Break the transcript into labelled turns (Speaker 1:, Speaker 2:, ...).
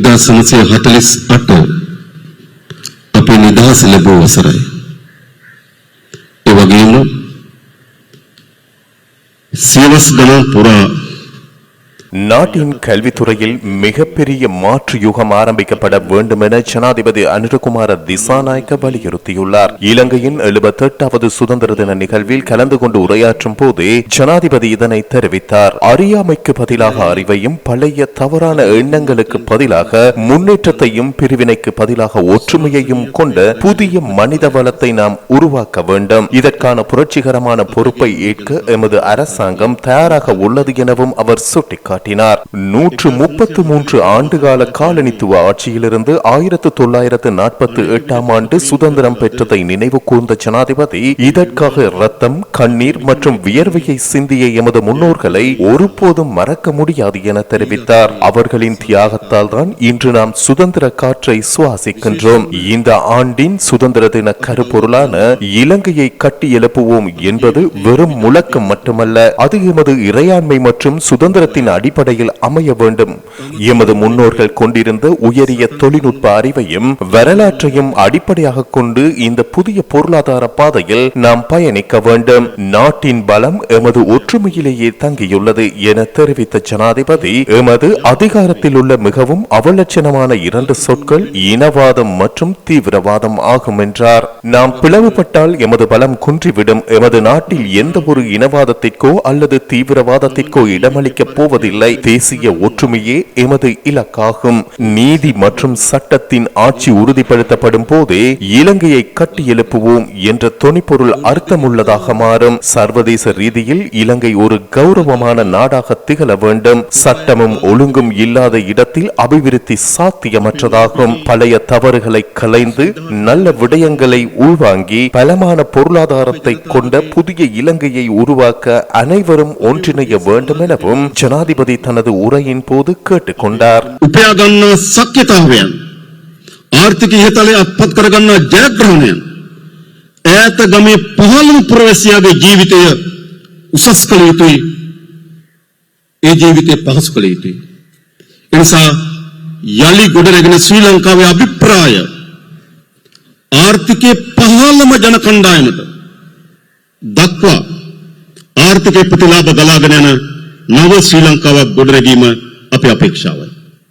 Speaker 1: 1948 අපේ නිදහස ලැබුව වසරයි. ඒ වගේම සියවස් ගණන් පුරා
Speaker 2: நாட்டின் கல்வித்துறையில் மிகப்பெரிய மாற்று யுகம் ஆரம்பிக்கப்பட வேண்டும் என ஜனாதிபதி அனுரகுமார திசாநாயக்க வலியுறுத்தியுள்ளார். இலங்கையின் 78வது சுதந்திர தின நிகழ்வில் கலந்து கொண்டு உரையாற்றும் போது ஜனாதிபதி இதனை தெரிவித்தார். அறியாமைக்கு பதிலாக அறிவையும், பழைய தவறான எண்ணங்களுக்கு பதிலாக முன்னேற்றத்தையும், பிரிவினைக்கு பதிலாக ஒற்றுமையையும் கொண்ட புதிய மனித வளத்தை நாம் உருவாக்க வேண்டும். இதற்கான புரட்சிகரமான பொறுப்பை ஏற்க எமது அரசாங்கம் தயாராக உள்ளது எனவும் அவர் சுட்டிக்காட்டினார். 133 ஆண்டுகால காலனித்துவ ஆட்சியிலிருந்து 1948 ஆண்டு சுதந்திரம் பெற்றதை நினைவு கூர்ந்த ஜனாதிபதி இதற்காக ரத்தம், கண்ணீர் மற்றும் வியர்வையை சிந்திய எமது முன்னோர்களை ஒருபோதும் மறக்க முடியாது என தெரிவித்தார். அவர்களின் தியாகத்தால் தான் இன்று நாம் சுதந்திர காற்றை சுவாசிக்கின்றோம். இந்த ஆண்டின் சுதந்திர தின கருப்பொருளான இலங்கையை கட்டி எழுப்புவோம் என்பது வெறும் முழக்கம் மட்டுமல்ல, அது எமது இறையாண்மை மற்றும் சுதந்திரத்தின் அடிப்படையில் அமைய வேண்டும். எமது முன்னோர்கள் கொண்டிருந்த உயரிய தொழில்நுட்ப அறிவையும் வரலாற்றையும் அடிப்படையாக கொண்டு இந்த புதிய பொருளாதார பாதையில் நாம் பயணிக்க வேண்டும். நாட்டின் பலம் எமது ஒற்றுமையிலேயே தங்கியுள்ளது என தெரிவித்த ஜனாதிபதி, எமது அதிகாரத்தில் உள்ள மிகவும் அவலட்சணமான 2 சொற்கள் இனவாதம் மற்றும் தீவிரவாதம் ஆகும் என்றார். நாம் பிளவுபட்டால் எமது பலம் குன்றிவிடும். எமது நாட்டில் எந்த ஒரு இனவாதத்திற்கோ அல்லது தீவிரவாதத்திற்கோ இடமளிக்க போவதில்லை. தேசிய ஒற்றுமையே எமது இலக்காகும். நீதி மற்றும் சட்டத்தின் ஆட்சி உறுதிப்படுத்தப்படும் போதே இலங்கையை கட்டி எழுப்புவோம் என்ற தொனிப்பொருள் அர்த்தமுள்ளதாக மாறும். சர்வதேச ரீதியில் இலங்கை ஒரு கௌரவமான நாடாக திகழ வேண்டும். சட்டமும் ஒழுங்கும் இல்லாத இடத்தில் அபிவிருத்தி சாத்தியமற்றதாகும். பழைய தவறுகளை களைந்து நல்ல விடயங்களை உள்வாங்கி பலமான பொருளாதாரத்தை கொண்ட புதிய இலங்கையை உருவாக்க அனைவரும் ஒன்றிணைய வேண்டும் எனவும் ஜனாதிபதி தனது உரையின் போது கேட்டுக்கொண்டார்.
Speaker 1: උපයාගන්නා ශක්්‍යතාවයන්, ආර්ථික ඉහතලයේ අත්පත් කරගන්නා ජයග්‍රහණයන්, ඈත ගමේ පහළම පුරවැසියාගේ ජීවිතය උසස් කළ යුතුයි. ඒ ජීවිතය පහසු කළ යුතුයි. ඒ නිසා යලි ගොඩනැගෙන ශ්‍රී ලංකාවේ අභිප්‍රාය ආර්ථිකයේ පහළම ජන කණ්ඩායමට දක්වා ආර්ථික ප්‍රතිලාභ ගලාගෙන යන නව ශ්‍රී ලංකාවක් ගොඩනැගීම අපේ අපේක්ෂාවයි.